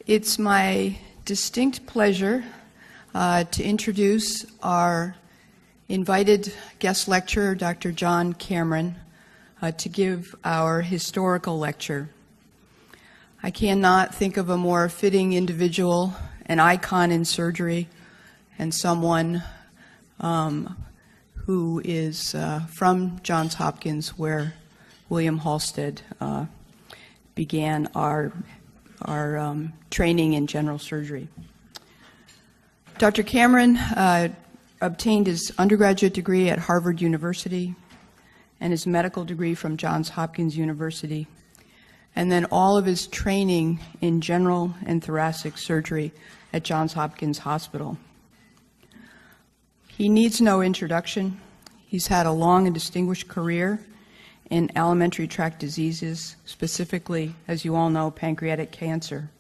It's my distinct pleasure to introduce our invited guest lecturer, Dr. John Cameron, to give our historical lecture. I cannot think of a more fitting individual, an icon in surgery, and someone who is from Johns Hopkins, where William Halsted began our training in general surgery. Dr. Cameron obtained his undergraduate degree at Harvard University and his medical degree from Johns Hopkins University, and then all of his training in general and thoracic surgery at Johns Hopkins Hospital. He needs no introduction. He's had a long and distinguished career in alimentary tract diseases, specifically, as you all know, pancreatic cancer.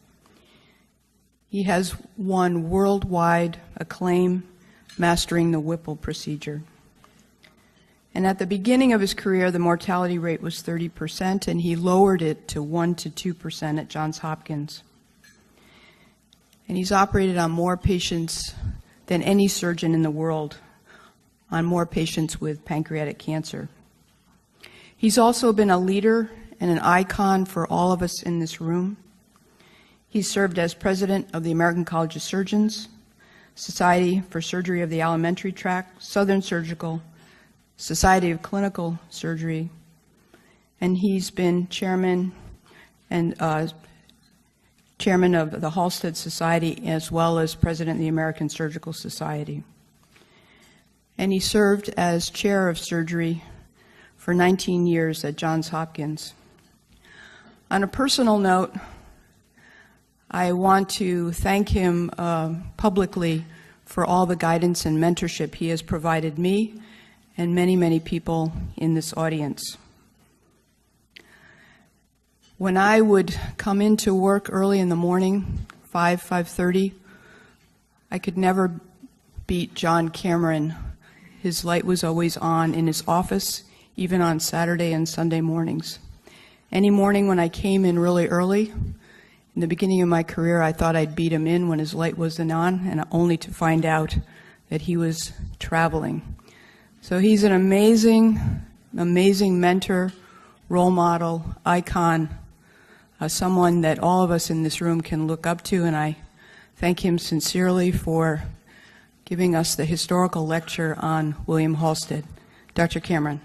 He has won worldwide acclaim mastering the Whipple procedure. And at the beginning of his career, the mortality rate was 30%, and he lowered it to 1 to 2% at Johns Hopkins. And he's operated on more patients than any surgeon in the world, on more patients with pancreatic cancer. He's also been a leader and an icon for all of us in this room. He served as president of the American College of Surgeons, Society for Surgery of the Alimentary Tract, Southern Surgical, Society of Clinical Surgery, and he's been chairman of the Halsted Society, as well as president of the American Surgical Society. And he served as chair of surgery for 19 years at Johns Hopkins. On a personal note, I want to thank him publicly for all the guidance and mentorship he has provided me and many, many people in this audience. When I would come into work early in the morning, 5:30, I could never beat John Cameron. His light was always on in his office, even on Saturday and Sunday mornings. Any morning when I came in really early, in the beginning of my career, I thought I'd beat him in when his light wasn't on, and only to find out that he was traveling. So he's an amazing, amazing mentor, role model, icon, someone that all of us in this room can look up to, and I thank him sincerely for giving us the historical lecture on William Halsted. Dr. Cameron.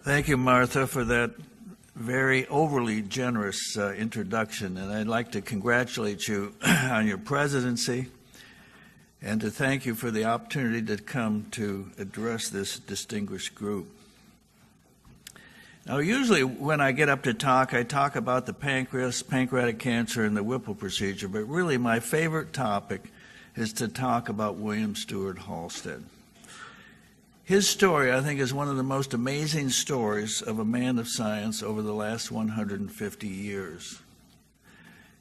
Thank you, Martha, for that very overly generous introduction, and I'd like to congratulate you on your presidency and to thank you for the opportunity to come to address this distinguished group. Now, usually when I get up to talk, I talk about the pancreas, pancreatic cancer, and the Whipple procedure, but really my favorite topic is to talk about William Stewart Halsted. His story, I think, is one of the most amazing stories of a man of science over the last 150 years.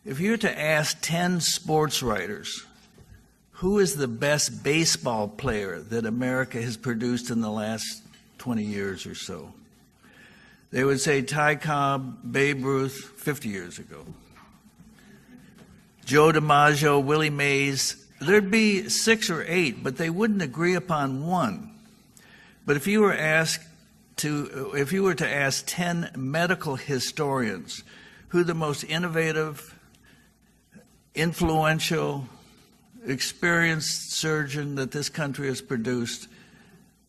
If you were to ask 10 sports writers, who is the best baseball player that America has produced in the last 20 years or so? They would say Ty Cobb, Babe Ruth, 50 years ago. Joe DiMaggio, Willie Mays. There'd be 6 or 8, but they wouldn't agree upon one. But if you were to ask 10 medical historians who the most innovative, influential, experienced surgeon that this country has produced,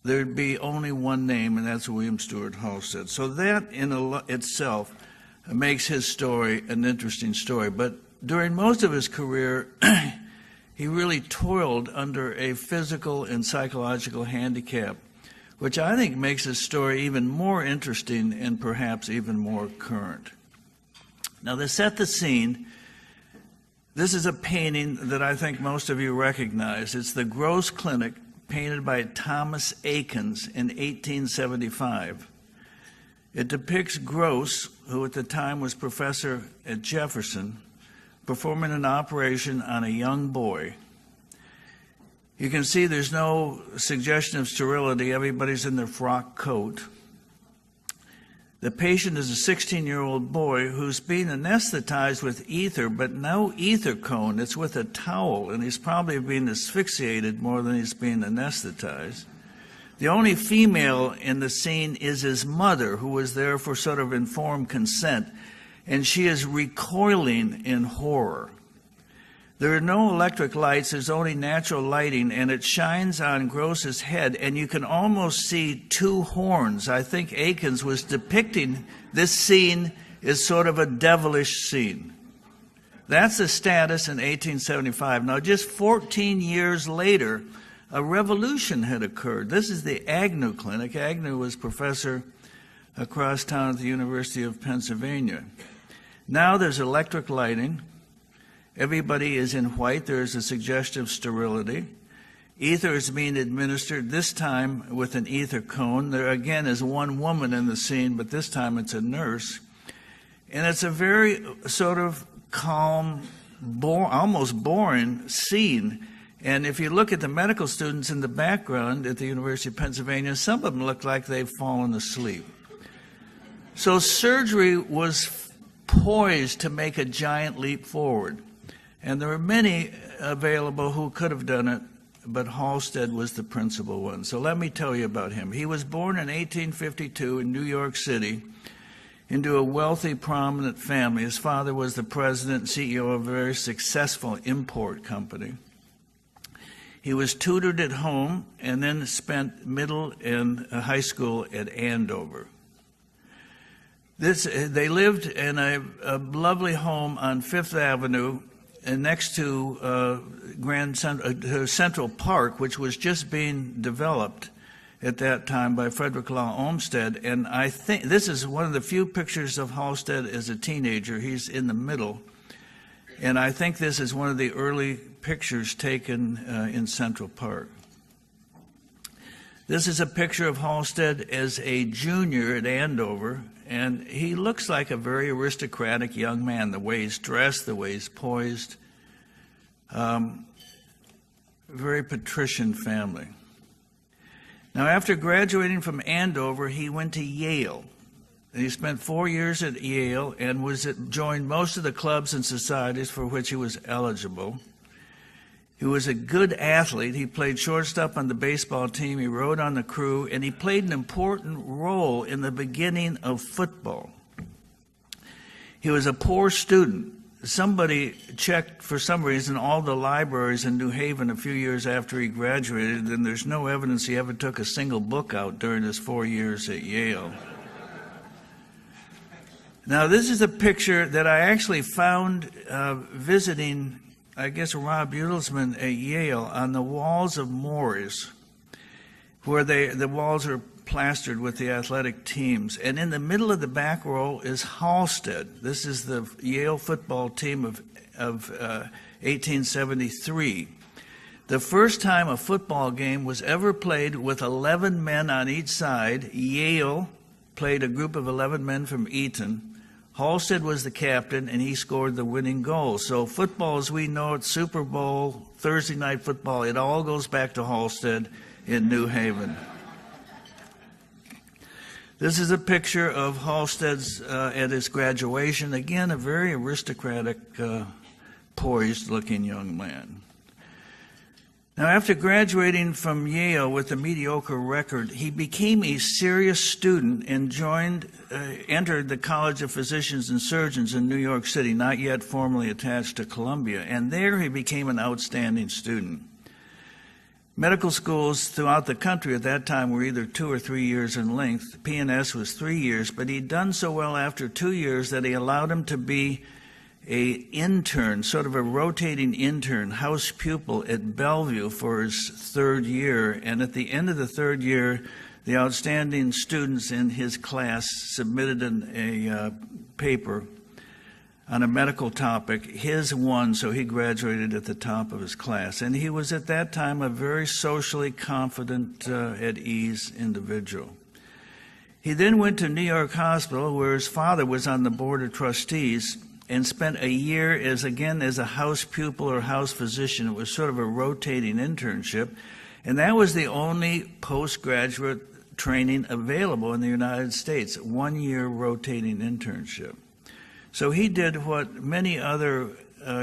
there'd be only one name, and that's William Stewart Halsted. So that in itself makes his story an interesting story. But during most of his career, he really toiled under a physical and psychological handicap, which I think makes his story even more interesting and perhaps even more current. Now, to set the scene, this is a painting that I think most of you recognize. It's the Gross Clinic, painted by Thomas Eakins in 1875. It depicts Gross, who at the time was professor at Jefferson, performing an operation on a young boy. You can see there's no suggestion of sterility. Everybody's in their frock coat. The patient is a 16-year-old boy who's being anesthetized with ether, but no ether cone. It's with a towel, and he's probably being asphyxiated more than he's being anesthetized. The only female in the scene is his mother, who was there for sort of informed consent, and she is recoiling in horror. There are no electric lights, there's only natural lighting, and it shines on Gross's head, and you can almost see two horns. I think Eakins was depicting this scene as sort of a devilish scene. That's the status in 1875. Now, just 14 years later, a revolution had occurred. This is the Agnew Clinic. Agnew was professor across town at the University of Pennsylvania. Now there's electric lighting. Everybody is in white. There is a suggestion of sterility. Ether is being administered, this time with an ether cone. There again is one woman in the scene, but this time it's a nurse. And it's a very sort of calm, almost boring scene. And if you look at the medical students in the background at the University of Pennsylvania, some of them look like they've fallen asleep. So surgery was poised to make a giant leap forward. And there were many available who could have done it, but Halsted was the principal one. So let me tell you about him. He was born in 1852 in New York City into a wealthy, prominent family. His father was the president and CEO of a very successful import company. He was tutored at home and then spent middle and high school at Andover. They lived in a lovely home on Fifth Avenue next to Central Park, which was just being developed at that time by Frederick Law Olmsted. And I think this is one of the few pictures of Halsted as a teenager. He's in the middle. And I think this is one of the early pictures taken in Central Park. This is a picture of Halsted as a junior at Andover, and he looks like a very aristocratic young man, the way he's dressed, the way he's poised. Very patrician family. Now, after graduating from Andover, he went to Yale. He spent 4 years at Yale and joined most of the clubs and societies for which he was eligible. He was a good athlete. He played shortstop on the baseball team. He rode on the crew, and he played an important role in the beginning of football. He was a poor student. Somebody checked, for some reason, all the libraries in New Haven a few years after he graduated, and there's no evidence he ever took a single book out during his 4 years at Yale. Now, this is a picture that I actually found visiting, I guess, Rob Utelsman at Yale on the walls of Moores, where the walls are plastered with the athletic teams. And in the middle of the back row is Halsted. This is the Yale football team of 1873. The first time a football game was ever played with 11 men on each side, Yale played a group of 11 men from Eton. Halsted was the captain, and he scored the winning goal. So football, as we know it, Super Bowl, Thursday night football, it all goes back to Halsted in New Haven. This is a picture of Halsted's at his graduation. Again, a very aristocratic, poised-looking young man. Now, after graduating from Yale with a mediocre record, he became a serious student and entered the College of Physicians and Surgeons in New York City, not yet formally attached to Columbia, and there he became an outstanding student. Medical schools throughout the country at that time were either 2 or 3 years in length. P&S was 3 years, but he'd done so well after 2 years that he allowed him to be an intern, sort of a rotating intern, house pupil at Bellevue for his 3rd year. And at the end of the 3rd year, the outstanding students in his class submitted a paper on a medical topic. His won, so he graduated at the top of his class. And he was at that time a very socially confident, at ease individual. He then went to New York Hospital, where his father was on the board of trustees, and spent a year as a house pupil or house physician. It was sort of a rotating internship, and that was the only postgraduate training available in the United States, 1 year rotating internship. So he did what many other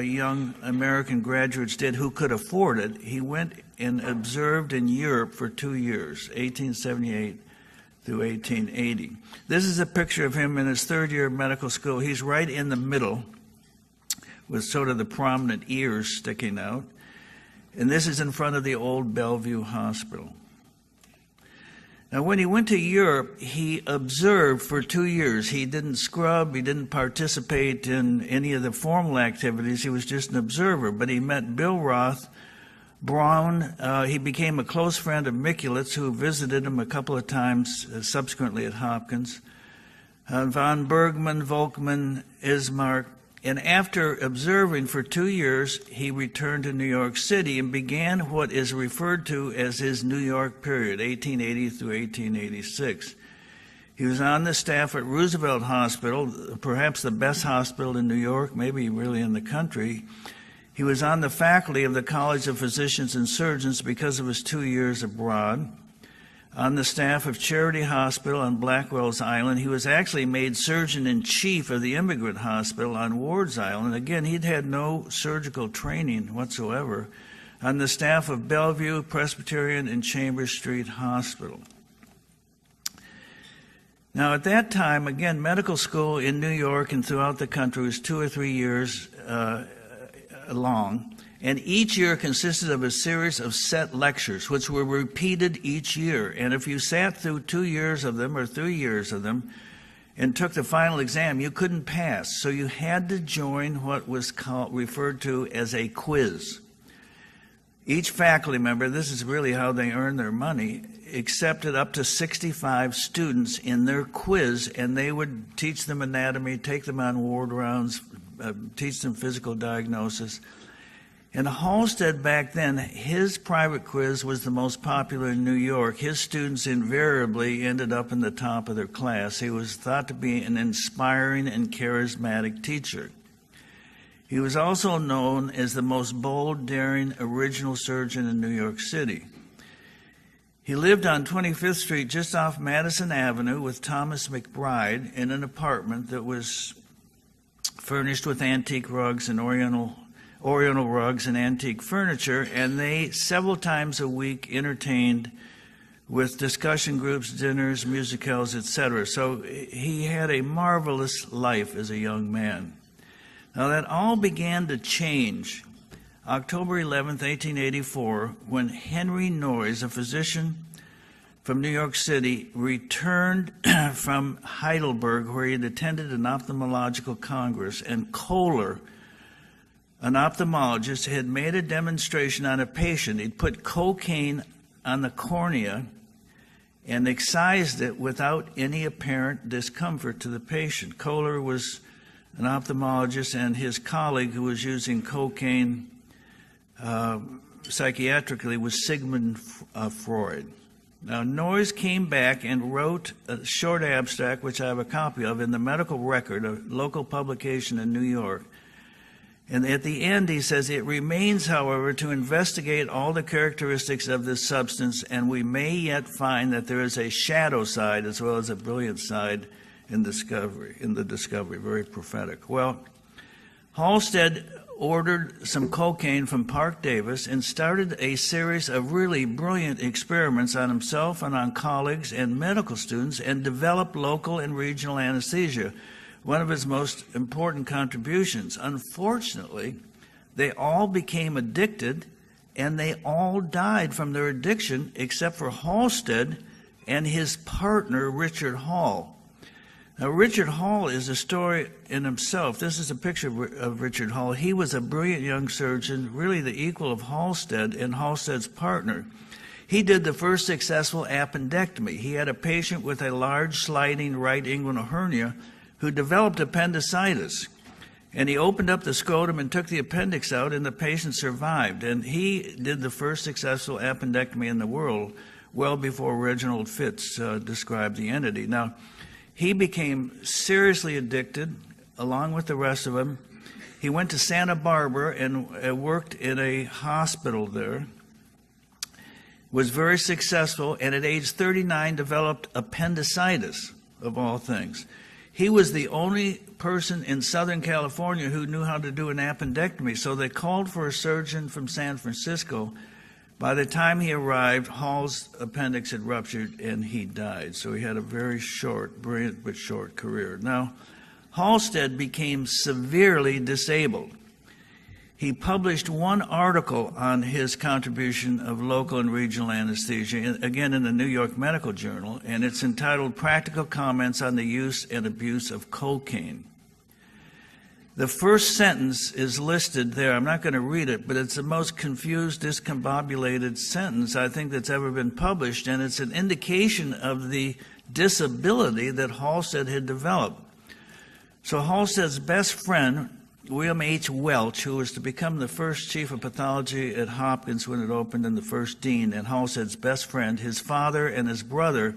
young American graduates did who could afford it. He went and observed in Europe for 2 years, 1878 through 1880. This is a picture of him in his third year of medical school. He's right in the middle with sort of the prominent ears sticking out. And this is in front of the old Bellevue Hospital. Now, when he went to Europe, he observed for 2 years. He didn't scrub, he didn't participate in any of the formal activities. He was just an observer. But he met Bill Roth, Braun. He became a close friend of McHugh, who visited him a couple of times subsequently at Hopkins. Von Bergman, Volkman, Ismark. And after observing for 2 years, he returned to New York City and began what is referred to as his New York period, 1880 through 1886. He was on the staff at Roosevelt Hospital, perhaps the best hospital in New York, maybe really in the country. He was on the faculty of the College of Physicians and Surgeons because of his 2 years abroad. On the staff of Charity Hospital on Blackwell's Island. He was actually made surgeon-in-chief of the Immigrant Hospital on Ward's Island. Again, he'd had no surgical training whatsoever. On the staff of Bellevue, Presbyterian, and Chambers Street Hospital. Now, at that time, again, medical school in New York and throughout the country was 2 or 3 years long. And each year consisted of a series of set lectures, which were repeated each year. And if you sat through 2 years of them or 3 years of them and took the final exam, you couldn't pass. So you had to join what was referred to as a quiz. Each faculty member, this is really how they earn their money, accepted up to 65 students in their quiz, and they would teach them anatomy, take them on ward rounds, teach them physical diagnosis. And Halsted back then, his private quiz was the most popular in New York. His students invariably ended up in the top of their class. He was thought to be an inspiring and charismatic teacher. He was also known as the most bold, daring, original surgeon in New York City. He lived on 25th Street just off Madison Avenue with Thomas McBride in an apartment that was furnished with antique rugs and Oriental rugs and antique furniture, and they several times a week entertained with discussion groups, dinners, musicals, etc. So he had a marvelous life as a young man. Now that all began to change October 11th, 1884, when Henry Noyes, a physician from New York City, returned from Heidelberg, where he had attended an ophthalmological congress, and Kohler, an ophthalmologist, had made a demonstration on a patient. He'd put cocaine on the cornea and excised it without any apparent discomfort to the patient. Kohler was an ophthalmologist, and his colleague who was using cocaine psychiatrically was Sigmund Freud. Now, Noyes came back and wrote a short abstract, which I have a copy of, in the Medical Record, a local publication in New York. And at the end, he says, "It remains, however, to investigate all the characteristics of this substance, and we may yet find that there is a shadow side as well as a brilliant side in the discovery." Very prophetic. Well, Halsted ordered some cocaine from Park Davis and started a series of really brilliant experiments on himself and on colleagues and medical students, and developed local and regional anesthesia, one of his most important contributions. Unfortunately, they all became addicted, and they all died from their addiction except for Halsted and his partner, Richard Hall. Now, Richard Hall is a story in himself. This is a picture of Richard Hall. He was a brilliant young surgeon, really the equal of Halsted and Halsted's partner. He did the first successful appendectomy. He had a patient with a large sliding right inguinal hernia who developed appendicitis. And he opened up the scrotum and took the appendix out, and the patient survived. And he did the first successful appendectomy in the world, well before Reginald Fitz described the entity. Now, he became seriously addicted, along with the rest of them. He went to Santa Barbara and worked in a hospital there, was very successful, and at age 39 developed appendicitis, of all things. He was the only person in Southern California who knew how to do an appendectomy, so they called for a surgeon from San Francisco. By the time he arrived, Hall's appendix had ruptured and he died. So he had a very short, brilliant but short career. Now, Halsted became severely disabled. He published one article on his contribution of local and regional anesthesia, again in the New York Medical Journal, and it's entitled Practical Comments on the Use and Abuse of Cocaine. The first sentence is listed there. I'm not going to read it, but it's the most confused, discombobulated sentence I think that's ever been published, and it's an indication of the disability that Halsted had developed. So Halsted's best friend, William H. Welch, who was to become the first chief of pathology at Hopkins when it opened and the first dean, and Halsted's best friend, his father and his brother,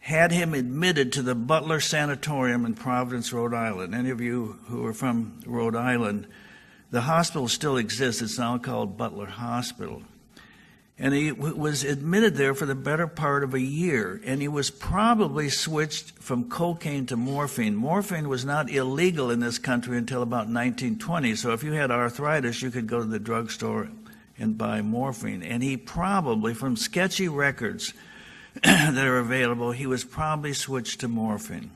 had him admitted to the Butler Sanatorium in Providence, Rhode Island. Any of you who are from Rhode Island, the hospital still exists. It's now called Butler Hospital. And he was admitted there for the better part of a year, and he was probably switched from cocaine to morphine. Morphine was not illegal in this country until about 1920, so if you had arthritis, you could go to the drugstore and buy morphine. And he probably, from sketchy records that are available, he was probably switched to morphine.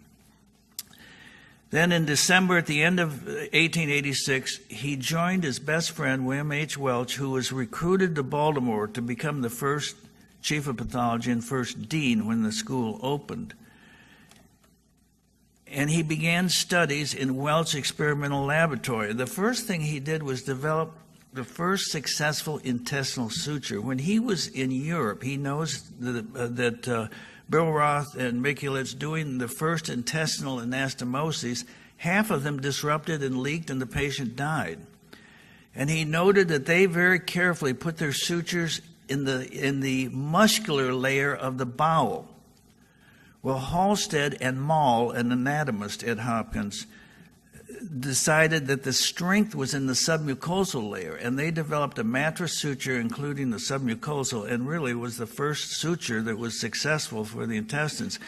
Then in December, at the end of 1886, he joined his best friend, William H. Welch, who was recruited to Baltimore to become the first chief of pathology and first dean when the school opened. And he began studies in Welch Experimental Laboratory. The first thing he did was develop the first successful intestinal suture. When he was in Europe, he knows that Bill Roth and McHugh doing the first intestinal anastomoses, half of them disrupted and leaked and the patient died. And he noted that they very carefully put their sutures in the muscular layer of the bowel. Well, Halsted and Mall, an anatomist at Hopkins, decided that the strength was in the submucosal layer, and they developed a mattress suture including the submucosal, and really was the first suture that was successful for the intestines.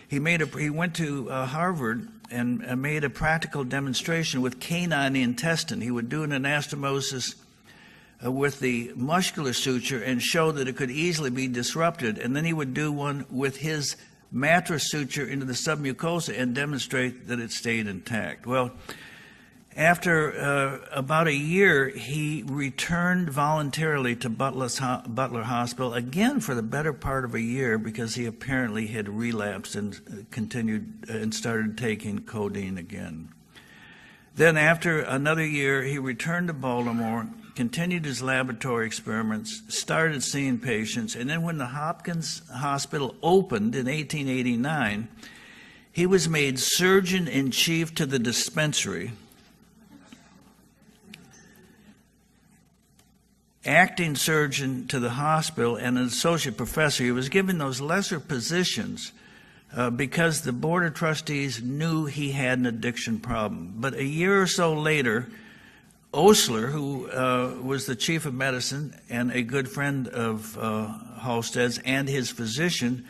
He went to Harvard and made a practical demonstration with canine intestine. He would do an anastomosis with the muscular suture and show that it could easily be disrupted, and then he would do one with his mattress suture into the submucosa and demonstrate that it stayed intact. Well, after about a year, he returned voluntarily to Butler Hospital, again for the better part of a year, because he apparently had relapsed and continued and started taking codeine again. Then after another year, he returned to Baltimore, continued his laboratory experiments, started seeing patients, and then when the Hopkins Hospital opened in 1889, he was made surgeon-in-chief to the dispensary, acting surgeon to the hospital, and an associate professor. He was given those lesser positions because the board of trustees knew he had an addiction problem. But a year or so later, Osler, who was the chief of medicine and a good friend of Halsted's and his physician,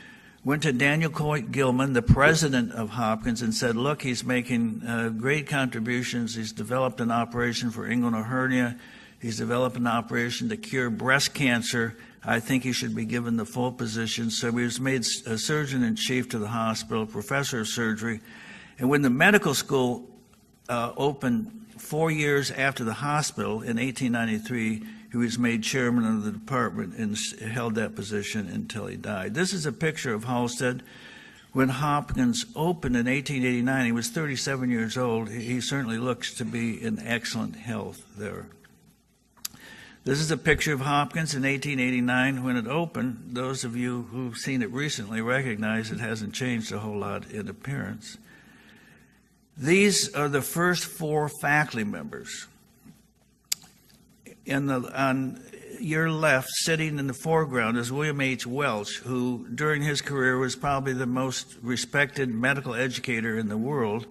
went to Daniel Coit Gilman, the president of Hopkins, and said, look, he's making great contributions. He's developed an operation for inguinal hernia. He's developed an operation to cure breast cancer. I think he should be given the full position. So he was made a surgeon-in-chief to the hospital, professor of surgery. And when the medical school opened 4 years after the hospital, in 1893, he was made chairman of the department and held that position until he died. This is a picture of Halsted when Hopkins opened in 1889. He was 37 years old. He certainly looks to be in excellent health there. This is a picture of Hopkins in 1889 when it opened. Those of you who've seen it recently recognize it hasn't changed a whole lot in appearance. These are the first 4 faculty members. On your left, sitting in the foreground, is William H. Welch, who during his career was probably the most respected medical educator in the world.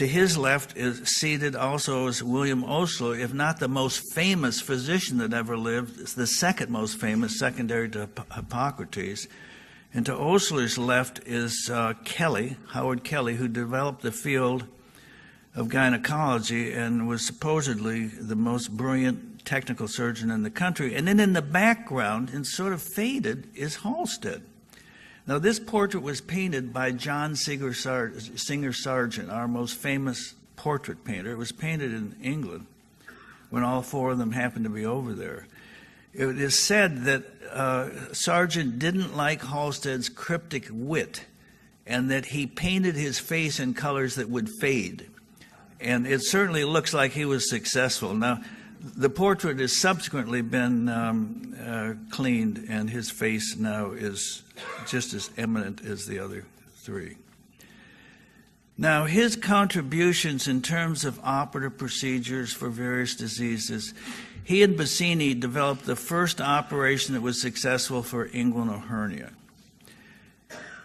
To his left is seated also is William Osler, if not the most famous physician that ever lived, it's the second most famous, secondary to Hippocrates. And to Osler's left is Kelly, Howard Kelly, who developed the field of gynecology and was supposedly the most brilliant technical surgeon in the country. And then in the background, and sort of faded, is Halsted. Now, this portrait was painted by John Singer Sargent, our most famous portrait painter. It was painted in England when all four of them happened to be over there. It is said that Sargent didn't like Halsted's cryptic wit and that he painted his face in colors that would fade. And it certainly looks like he was successful. Now, the portrait has subsequently been cleaned, and his face now is just as eminent as the other three. Now, his contributions in terms of operative procedures for various diseases, he and Bassini developed the first operation that was successful for inguinal hernia.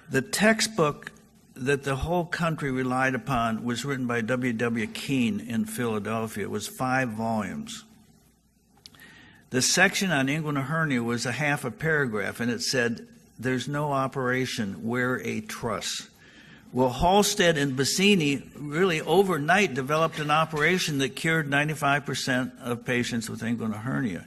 The textbook that the whole country relied upon was written by W.W. Keene in Philadelphia. It was 5 volumes. The section on inguinal hernia was a half a paragraph, and it said, "There's no operation, wear a truss." Well, Halsted and Bassini really overnight developed an operation that cured 95% of patients with inguinal hernia.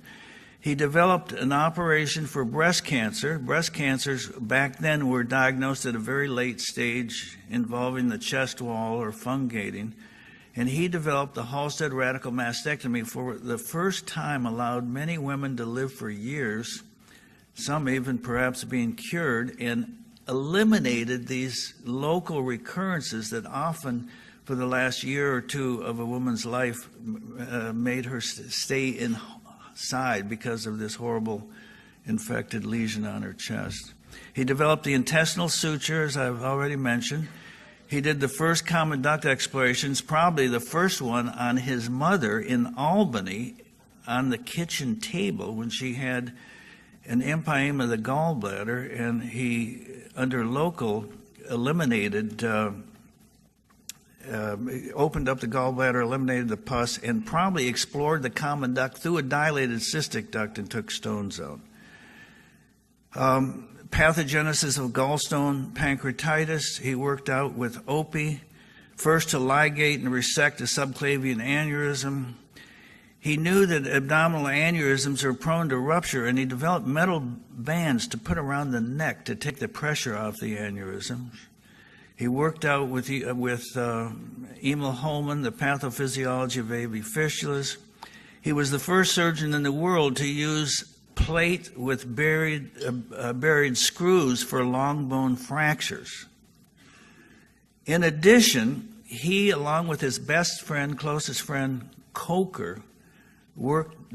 He developed an operation for breast cancer. Breast cancers back then were diagnosed at a very late stage involving the chest wall or fungating. And he developed the Halsted radical mastectomy for the first time, allowed many women to live for years, some even perhaps being cured, and eliminated these local recurrences that often for the last year or two of a woman's life made her stay inside because of this horrible infected lesion on her chest. He developed the intestinal suture, as I've already mentioned. He did the first common duct explorations, probably the first one on his mother in Albany on the kitchen table when she had an empyema of the gallbladder, and he, under local, eliminated, opened up the gallbladder, eliminated the pus, and probably explored the common duct through a dilated cystic duct and took stones out. Pathogenesis of gallstone pancreatitis, he worked out with Opie, first to ligate and resect a subclavian aneurysm. He knew that abdominal aneurysms are prone to rupture, and he developed metal bands to put around the neck to take the pressure off the aneurysm. He worked out with Emil Holman the pathophysiology of AV fistulas. He was the first surgeon in the world to use plate with buried screws for long bone fractures. In addition, he, along with his best friend, closest friend, Coker,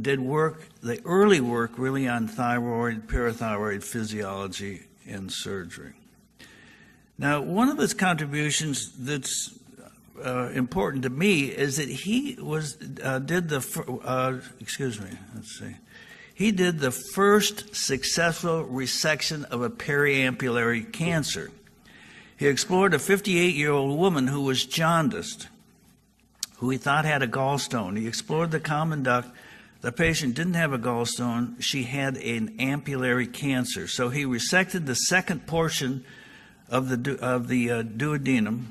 did the early work really on thyroid, parathyroid physiology and surgery. Now, one of his contributions that's important to me is that he he did the first successful resection of a periampullary cancer. He explored a 58-year-old woman who was jaundiced, who he thought had a gallstone. He explored the common duct. The patient didn't have a gallstone. She had an ampullary cancer. So he resected the second portion of the duodenum,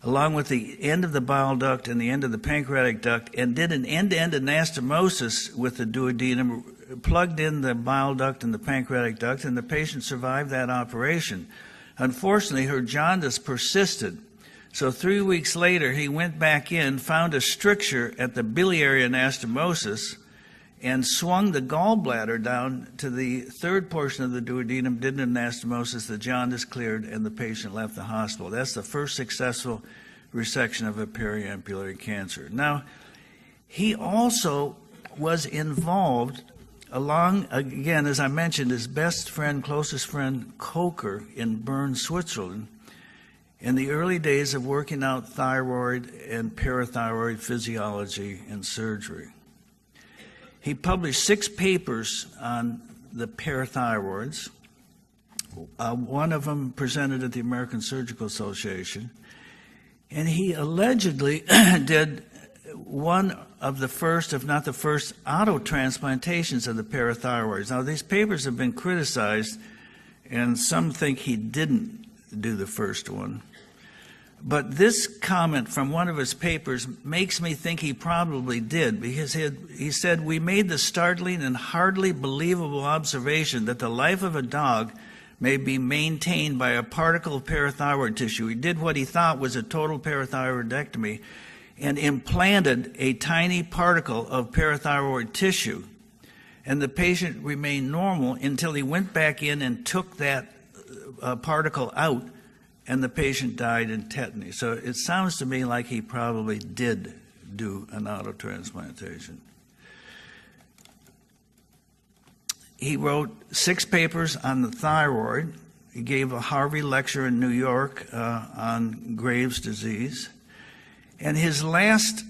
along with the end of the bile duct and the end of the pancreatic duct, and did an end-to-end anastomosis with the duodenum, plugged in the bile duct and the pancreatic duct, and the patient survived that operation. Unfortunately, her jaundice persisted. So 3 weeks later, he went back in, found a stricture at the biliary anastomosis, and swung the gallbladder down to the third portion of the duodenum, did an anastomosis, the jaundice cleared, and the patient left the hospital. That's the first successful resection of a periampullary cancer. Now, he also was involved, along, again, as I mentioned, his best friend, closest friend, Coker, in Bern, Switzerland, in the early days of working out thyroid and parathyroid physiology and surgery. He published 6 papers on the parathyroids, one of them presented at the American Surgical Association. And he allegedly did one of the first, if not the first, auto-transplantations of the parathyroids. Now, these papers have been criticized, and some think he didn't do the first one. But this comment from one of his papers makes me think he probably did, because he said, "We made the startling and hardly believable observation that the life of a dog may be maintained by a particle of parathyroid tissue." He did what he thought was a total parathyroidectomy and implanted a tiny particle of parathyroid tissue. And the patient remained normal until he went back in and took that particle out, and the patient died in tetany. So it sounds to me like he probably did do an autotransplantation. He wrote 6 papers on the thyroid. He gave a Harvey lecture in New York on Graves' disease. And his last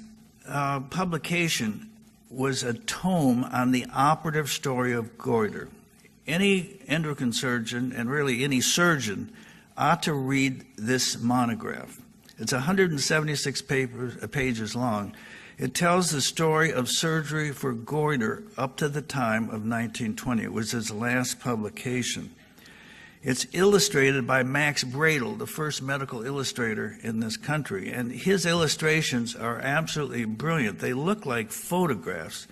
publication was a tome on the operative story of goiter. Any endocrine surgeon, and really any surgeon, ought to read this monograph. It's 176 pages long. It tells the story of surgery for goiter up to the time of 1920. It was his last publication. It's illustrated by Max Bradel, the first medical illustrator in this country, and his illustrations are absolutely brilliant. They look like photographs.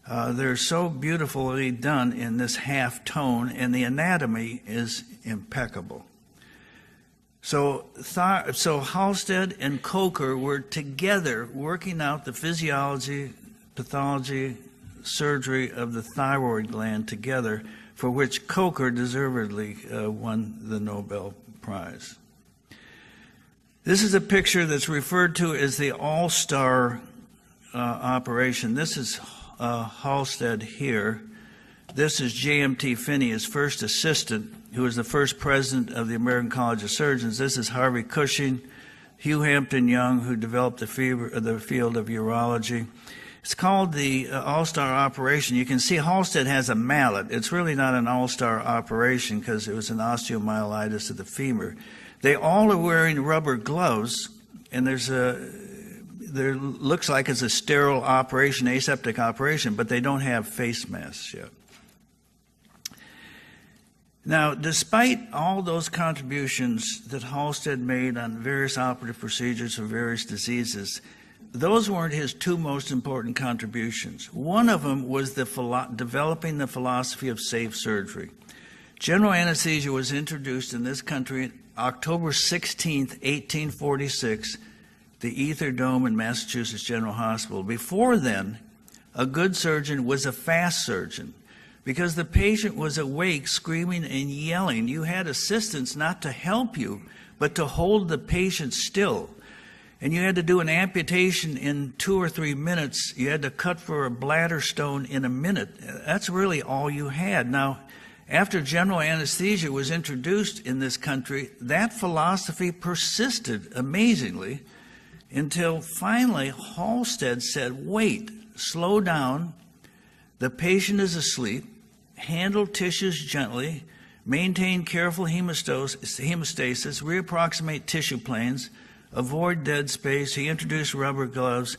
They're so beautifully done in this half tone, and the anatomy is impeccable. So Halsted and Coker were together working out the physiology, pathology, surgery of the thyroid gland together, for which Coker deservedly won the Nobel Prize. This is a picture that's referred to as the AllStar Operation. This is Halsted here. This is J.M.T. Finney, his first assistant, who was the first president of the American College of Surgeons. This is Harvey Cushing, Hugh Hampton Young, who developed the field of urology. It's called the AllStar Operation. You can see Halsted has a mallet. It's really not an AllStar Operation because it was an osteomyelitis of the femur. They all are wearing rubber gloves, and there looks like it's a sterile operation, aseptic operation, but they don't have face masks yet. Now, despite all those contributions that Halsted made on various operative procedures for various diseases, those weren't his 2 most important contributions. One of them was developing the philosophy of safe surgery. General anesthesia was introduced in this country October 16, 1846, the Ether Dome in Massachusetts General Hospital. Before then, a good surgeon was a fast surgeon. Because the patient was awake, screaming and yelling. You had assistants not to help you, but to hold the patient still. And you had to do an amputation in 2 or 3 minutes. You had to cut for a bladder stone in a minute. That's really all you had. Now, after general anesthesia was introduced in this country, that philosophy persisted amazingly until finally Halsted said, wait, slow down. The patient is asleep. Handle tissues gently. Maintain careful hemostasis. Reapproximate tissue planes. Avoid dead space. He introduced rubber gloves,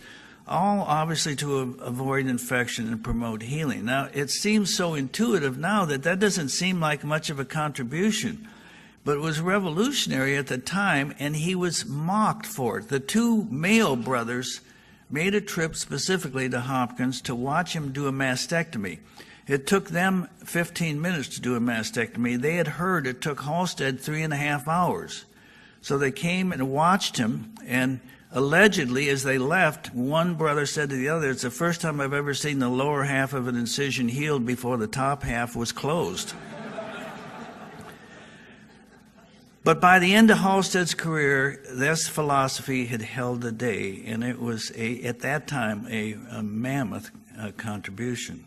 all obviously to avoid infection and promote healing. Now, it seems so intuitive now that doesn't seem like much of a contribution, but it was revolutionary at the time, and he was mocked for it. The 2 Mayo brothers made a trip specifically to Hopkins to watch him do a mastectomy. It took them 15 minutes to do a mastectomy. They had heard it took Halsted 3.5 hours. So they came and watched him, and allegedly, as they left, one brother said to the other, it's the first time I've ever seen the lower half of an incision healed before the top half was closed. But by the end of Halsted's career, this philosophy had held the day, and it was, at that time, a mammoth contribution.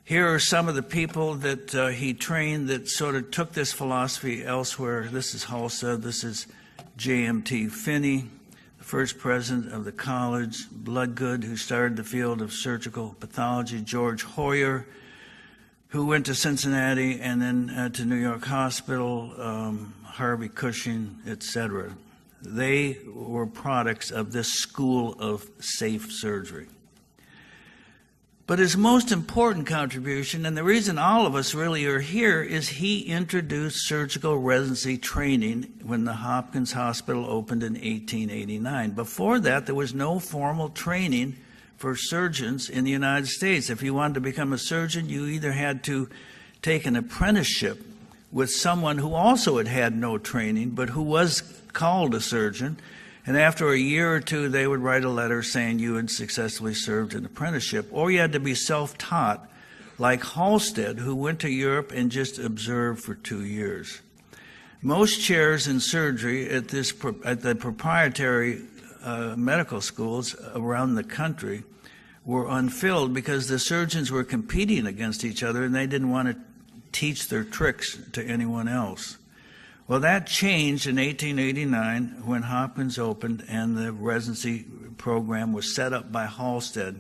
Here are some of the people that he trained that sort of took this philosophy elsewhere. This is Halsted. This is J.M.T. Finney, the first president of the college. Bloodgood, who started the field of surgical pathology. George Hoyer, who went to Cincinnati and then to New York Hospital. Harvey Cushing, etc. They were products of this school of safe surgery. But his most important contribution, and the reason all of us really are here, is he introduced surgical residency training when the Hopkins Hospital opened in 1889. Before that, there was no formal training for surgeons in the United States. If you wanted to become a surgeon, you either had to take an apprenticeship with someone who also had no training, but who was called a surgeon, and after a year or two, they would write a letter saying you had successfully served an apprenticeship, or you had to be self-taught, like Halsted, who went to Europe and just observed for 2 years. Most chairs in surgery at the proprietary medical schools around the country were unfilled because the surgeons were competing against each other and they didn't want to teach their tricks to anyone else. Well, that changed in 1889 when Hopkins opened and the residency program was set up by Halsted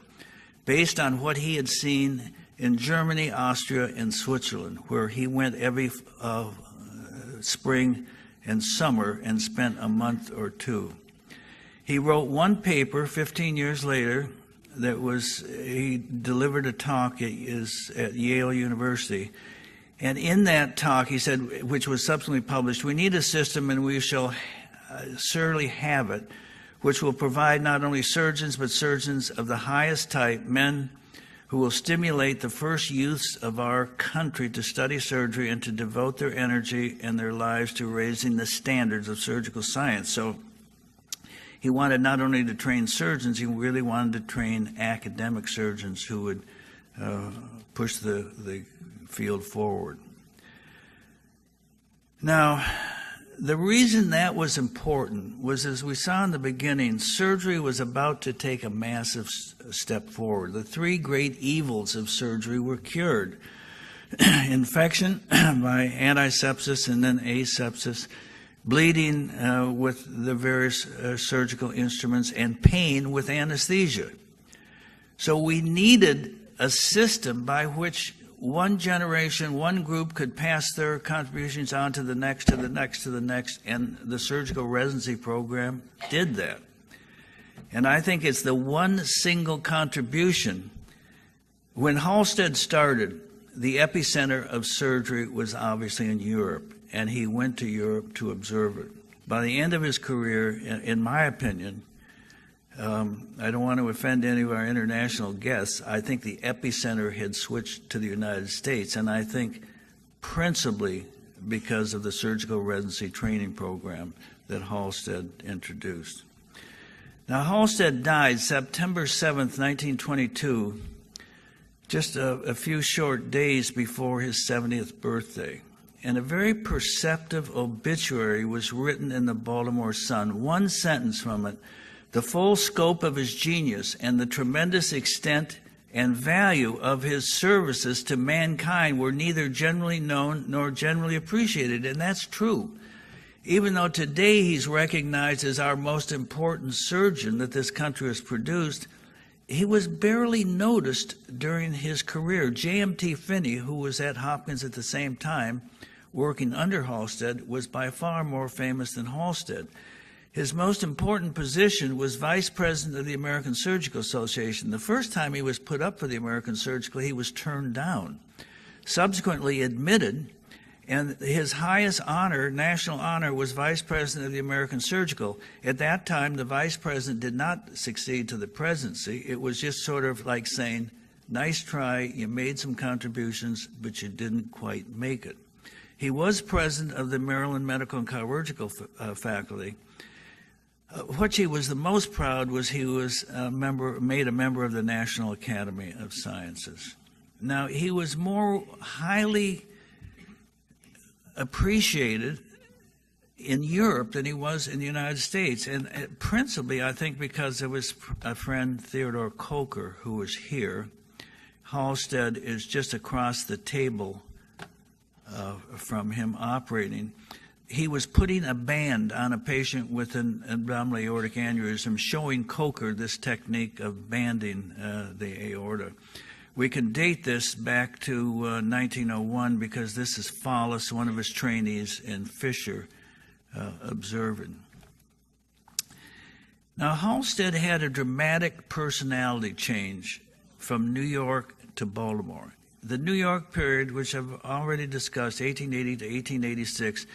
based on what he had seen in Germany, Austria, and Switzerland, where he went every spring and summer and spent a month or two. He wrote one paper 15 years later he delivered a talk at Yale University. And in that talk, he said, which was subsequently published, we need a system, and we shall surely have it, which will provide not only surgeons, but surgeons of the highest type, men who will stimulate the first youths of our country to study surgery and to devote their energy and their lives to raising the standards of surgical science. So he wanted not only to train surgeons, he really wanted to train academic surgeons who would push the field forward. Now, the reason that was important was, as we saw in the beginning, surgery was about to take a massive step forward. The three great evils of surgery were cured. Infection by antisepsis and then asepsis, bleeding with the various surgical instruments, and pain with anesthesia. So we needed a system by which one generation, one group could pass their contributions on to the next, to the next, to the next, and the surgical residency program did that. And I think it's the one single contribution. When Halsted started, the epicenter of surgery was obviously in Europe, and he went to Europe to observe it. By the end of his career, in my opinion, I don't want to offend any of our international guests, I think the epicenter had switched to the United States, and I think principally because of the surgical residency training program that Halsted introduced. Now, Halsted died September 7th, 1922, just a few short days before his 70th birthday. And a very perceptive obituary was written in the Baltimore Sun. One sentence from it: the full scope of his genius and the tremendous extent and value of his services to mankind were neither generally known nor generally appreciated. And that's true. Even though today he's recognized as our most important surgeon that this country has produced, he was barely noticed during his career. J.M.T. Finney, who was at Hopkins at the same time, working under Halsted, was by far more famous than Halsted. His most important position was Vice President of the American Surgical Association. The first time he was put up for the American Surgical, he was turned down. Subsequently admitted, and his highest honor, national honor, was Vice President of the American Surgical. At that time, the Vice President did not succeed to the presidency. It was just sort of like saying, nice try, you made some contributions, but you didn't quite make it. He was president of the Maryland Medical and Chirurgical faculty. What he was the most proud was he was made a member of the National Academy of Sciences. Now, he was more highly appreciated in Europe than he was in the United States, and principally, I think, because there was a friend, Theodore Coker, who was here. Halsted is just across the table from him operating. He was putting a band on a patient with an abdominal aortic aneurysm, showing Coker this technique of banding the aorta. We can date this back to 1901 because this is Follis, one of his trainees, and Fisher observing. Now, Halsted had a dramatic personality change from New York to Baltimore. The New York period, which I've already discussed, 1880 to 1886,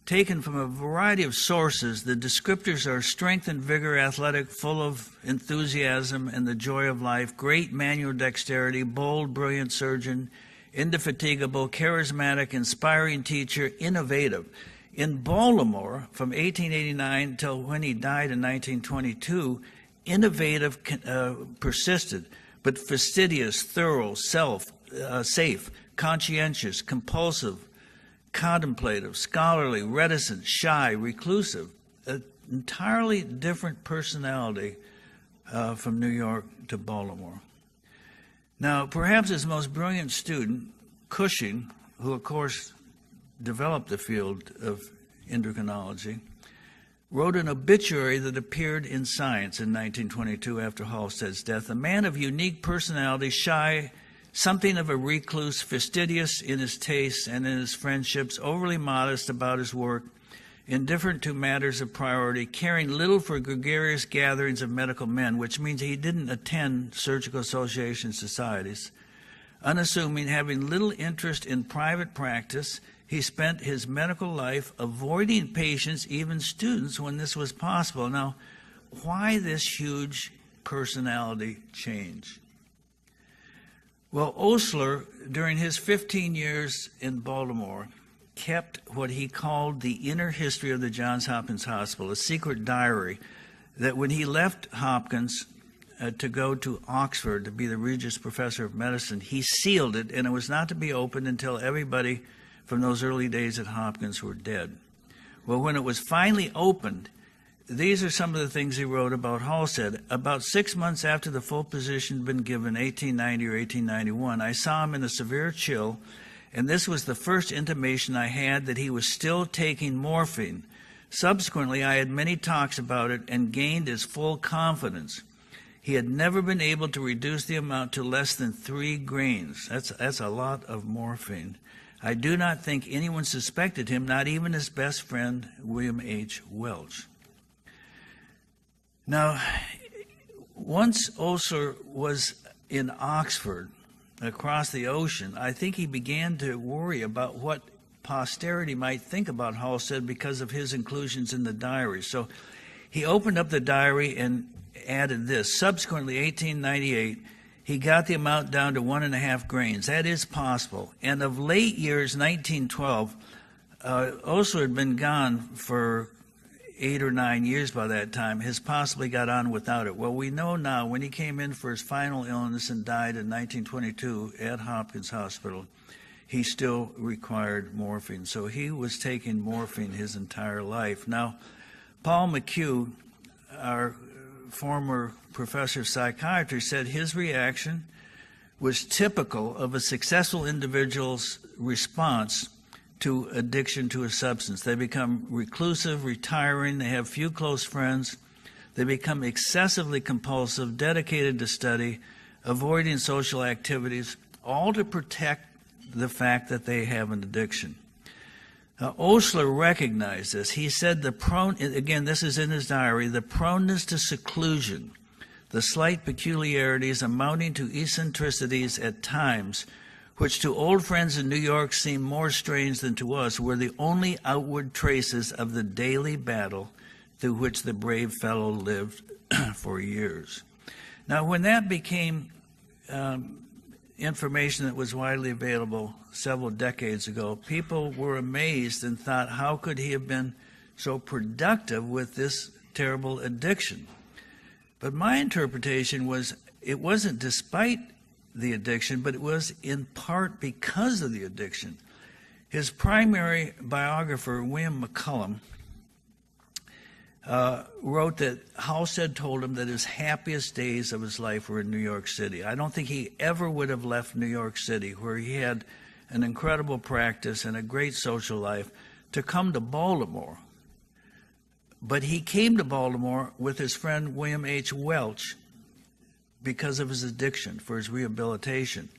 taken from a variety of sources, the descriptors are strength and vigor, athletic, full of enthusiasm and the joy of life, great manual dexterity, bold, brilliant surgeon, indefatigable, charismatic, inspiring teacher, innovative. In Baltimore, from 1889 till when he died in 1922, innovative persisted, but fastidious, thorough, safe, conscientious, compulsive, contemplative, scholarly, reticent, shy, reclusive, an entirely different personality from New York to Baltimore. Now, perhaps his most brilliant student, Cushing, who of course developed the field of endocrinology, wrote an obituary that appeared in Science in 1922 after Halsted's death. A man of unique personality, shy, something of a recluse, fastidious in his tastes and in his friendships, overly modest about his work, indifferent to matters of priority, caring little for gregarious gatherings of medical men, which means he didn't attend surgical association societies, unassuming, having little interest in private practice. He spent his medical life avoiding patients, even students, when this was possible. Now, why this huge personality change? Well, Osler, during his 15 years in Baltimore, kept what he called the inner history of the Johns Hopkins Hospital, a secret diary that when he left Hopkins to go to Oxford to be the Regius Professor of Medicine, he sealed it, and it was not to be opened until everybody from those early days at Hopkins were dead. Well, when it was finally opened, these are some of the things he wrote about Halsted. About 6 months after the full position had been given, 1890 or 1891, I saw him in a severe chill, and this was the first intimation I had that he was still taking morphine. Subsequently, I had many talks about it and gained his full confidence. He had never been able to reduce the amount to less than 3 grains. That's a lot of morphine. I do not think anyone suspected him, not even his best friend, William H. Welch. Now, once Osler was in Oxford, across the ocean, I think he began to worry about what posterity might think about Halsted because of his inclusions in the diary. So he opened up the diary and added this. Subsequently, 1898, he got the amount down to 1.5 grains. That is possible. And of late years, 1912, Osler had been gone for 8 or 9 years by that time, has possibly got on without it. Well, we know now when he came in for his final illness and died in 1922 at Hopkins Hospital, he still required morphine. So he was taking morphine his entire life. Now, Paul McHugh, our former professor of psychiatry, said his reaction was typical of a successful individual's response to addiction to a substance. They become reclusive, retiring, they have few close friends, they become excessively compulsive, dedicated to study, avoiding social activities, all to protect the fact that they have an addiction. Osler recognized this. He said again, this is in his diary, the proneness to seclusion, the slight peculiarities amounting to eccentricities at times, which to old friends in New York seemed more strange than to us, were the only outward traces of the daily battle through which the brave fellow lived for years. Now, when that became information that was widely available several decades ago, people were amazed and thought, how could he have been so productive with this terrible addiction? But my interpretation was it wasn't despite the addiction, but it was in part because of the addiction. His primary biographer, William McCullum, wrote that Halsted told him that his happiest days of his life were in New York City. I don't think he ever would have left New York City, where he had an incredible practice and a great social life, to come to Baltimore. But he came to Baltimore with his friend William H. Welch because of his addiction, for his rehabilitation.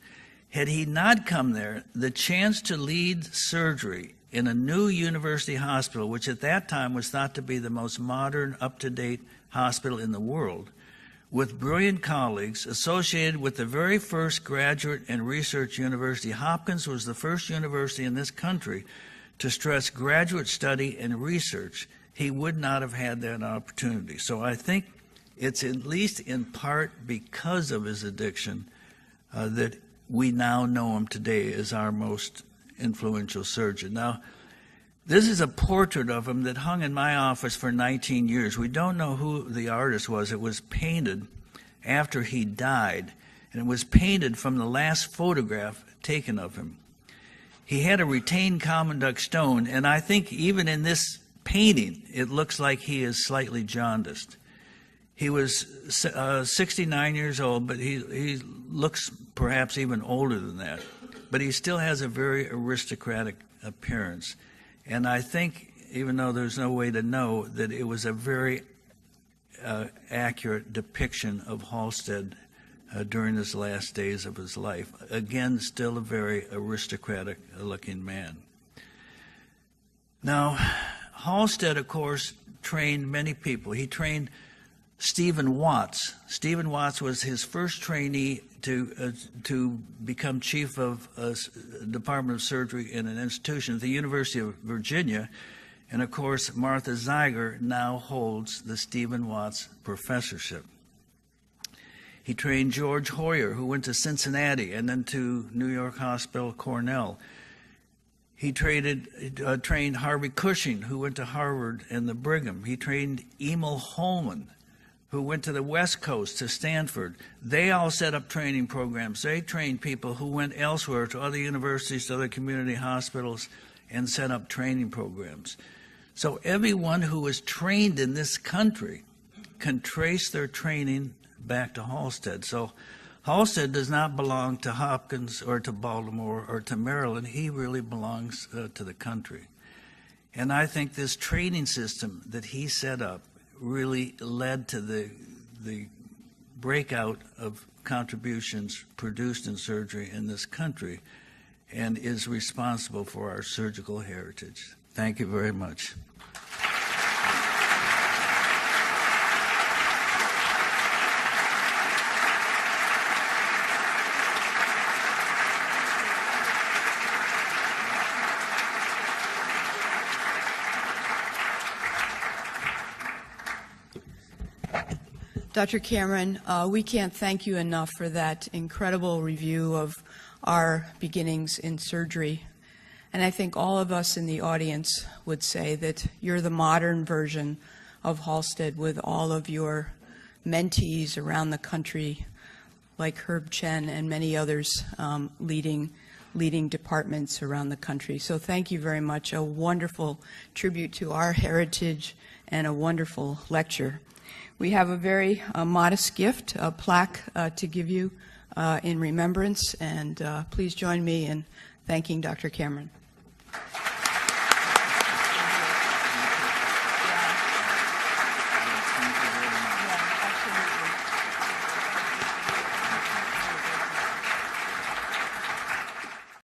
Had he not come there, the chance to lead surgery in a new university hospital, which at that time was thought to be the most modern, up-to-date hospital in the world, with brilliant colleagues associated with the very first graduate and research university. Hopkins was the first university in this country to stress graduate study and research. He would not have had that opportunity. So I think it's at least in part because of his addiction that we now know him today as our most influential surgeon. Now, this is a portrait of him that hung in my office for 19 years. We don't know who the artist was. It was painted after he died, and it was painted from the last photograph taken of him. He had a retained common duck stone, and I think even in this painting, it looks like he is slightly jaundiced. He was 69 years old, but he looks perhaps even older than that. But he still has a very aristocratic appearance. And I think, even though there's no way to know, that it was a very accurate depiction of Halsted during his last days of his life. Again, still a very aristocratic-looking man. Now, Halsted, of course, trained many people. He trained Stephen Watts. Stephen Watts was his first trainee to become chief of Department of Surgery in an institution at the University of Virginia. And of course, Martha Zeiger now holds the Stephen Watts Professorship. He trained George Hoyer, who went to Cincinnati and then to New York Hospital Cornell. He trained Harvey Cushing, who went to Harvard and the Brigham. He trained Emil Holman, who went to the West Coast, to Stanford. They all set up training programs. They trained people who went elsewhere to other universities, to other community hospitals, and set up training programs. So everyone who was trained in this country can trace their training back to Halsted. So Halsted does not belong to Hopkins or to Baltimore or to Maryland. He really belongs to the country. And I think this training system that he set up really led to the breakout of contributions produced in surgery in this country and is responsible for our surgical heritage. Thank you very much. Dr. Cameron, we can't thank you enough for that incredible review of our beginnings in surgery. And I think all of us in the audience would say that you're the modern version of Halsted, with all of your mentees around the country, like Herb Chen and many others leading departments around the country. So thank you very much. A wonderful tribute to our heritage and a wonderful lecture. We have a very modest gift, a plaque to give you in remembrance, and please join me in thanking Dr. Cameron.